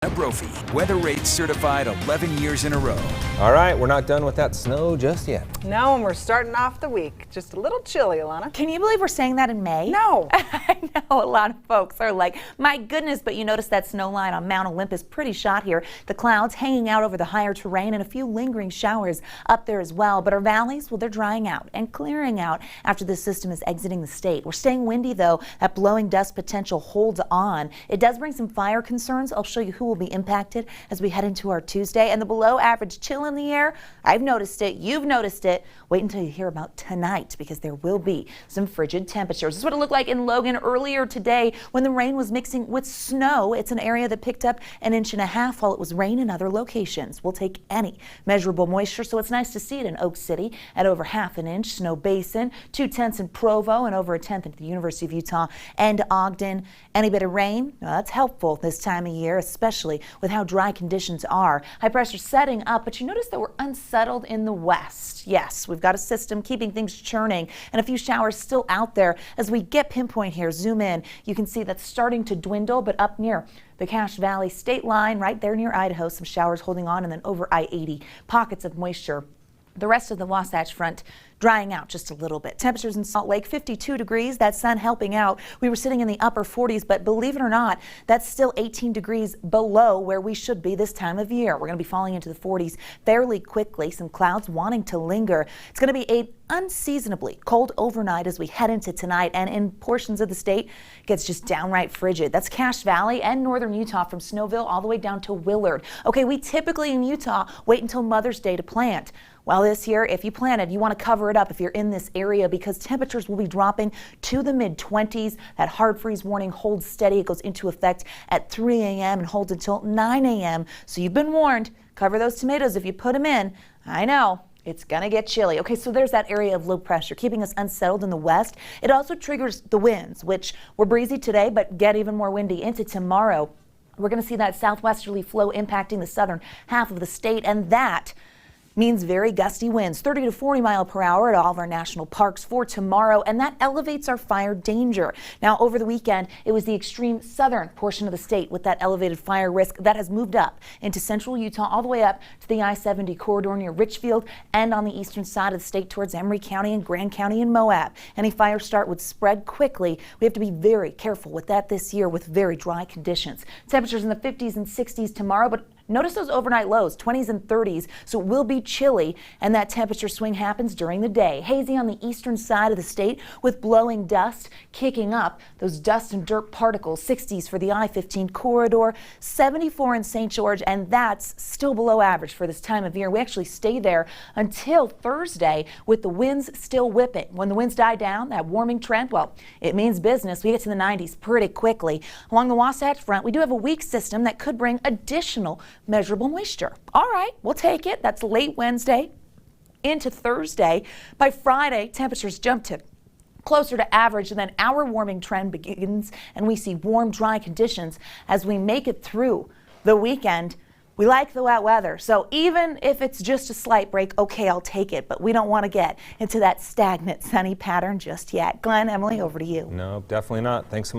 Alana Brophy, weather rates certified 11 years in a row. All right, we're not done with that snow just yet. No, and we're starting off the week. Just a little chilly, Alana. Can you believe we're saying that in May? No. I know a lot of folks are like, my goodness, but you notice that snow line on Mount Olympus pretty shot here. The clouds hanging out over the higher terrain and a few lingering showers up there as well. But our valleys, well, they're drying out and clearing out after this system is exiting the state. We're staying windy, though. That blowing dust potential holds on. It does bring some fire concerns. I'll show you who will be impacted as we head into our Tuesday. And the below average chill in the air, I've noticed it. You've noticed it. Wait until you hear about tonight, because there will be some frigid temperatures. This is what it looked like in Logan earlier today when the rain was mixing with snow. It's an area that picked up 1.5 inches while it was rain in other locations. We'll take any measurable moisture, so it's nice to see it in Oak City at over 1/2 inch. Snow Basin, 0.2 in Provo, and over 1/10 at the University of Utah and Ogden. Any bit of rain, well, that's helpful this time of year, especially with how dry conditions are. High pressure setting up, but you notice that we're unsettled in the west. Yes, we've got a system keeping things churning and a few showers still out there. As we get pinpoint here, zoom in, you can see that's starting to dwindle, but up near the Cache Valley state line, right there near Idaho, some showers holding on, and then over I-80, pockets of moisture. The rest of the Wasatch Front drying out just a little bit. Temperatures in Salt Lake, 52 degrees. That sun helping out. We were sitting in the upper 40s, but believe it or not, that's still 18 degrees below where we should be this time of year. We're going to be falling into the 40s fairly quickly. Some clouds wanting to linger. It's going to be a unseasonably cold overnight as we head into tonight, and in portions of the state it gets just downright frigid. That's Cache Valley and northern Utah from Snowville all the way down to Willard. Okay, we typically in Utah wait until Mother's Day to plant. Well, this year, if you planted, you want to cover it up if you're in this area, because temperatures will be dropping to the mid-20s. That hard freeze warning holds steady. It goes into effect at 3 a.m. and holds until 9 a.m. So you've been warned. Cover those tomatoes if you put them in. I know. It's going to get chilly. Okay, so there's that area of low pressure keeping us unsettled in the west. It also triggers the winds, which were breezy today, but get even more windy into tomorrow. We're going to see that southwesterly flow impacting the southern half of the state, and that means very gusty winds, 30 to 40 miles per hour at all of our national parks for tomorrow, and that elevates our fire danger. Now, over the weekend, it was the extreme southern portion of the state with that elevated fire risk that has moved up into central Utah, all the way up to the I-70 corridor near Richfield, and on the eastern side of the state towards Emery County and Grand County and Moab. Any fire start would spread quickly. We have to be very careful with that this year with very dry conditions. Temperatures in the 50s and 60s tomorrow, but notice those overnight lows, 20s and 30s, so it will be chilly, and that temperature swing happens during the day. Hazy on the eastern side of the state with blowing dust kicking up those dust and dirt particles. 60s for the I-15 corridor, 74 in St. George, and that's still below average for this time of year. We actually stay there until Thursday with the winds still whipping. When the winds die down, that warming trend, well, it means business. We get to the 90s pretty quickly. Along the Wasatch Front, we do have a weak system that could bring additional measurable moisture. All right, we'll take it. That's late Wednesday into Thursday. By Friday, temperatures jump to closer to average, and then our warming trend begins, and we see warm, dry conditions as we make it through the weekend. We like the wet weather, so even if it's just a slight break, okay, I'll take it, but we don't want to get into that stagnant sunny pattern just yet. Glenn, Emily, over to you. No, definitely not. Thanks so much.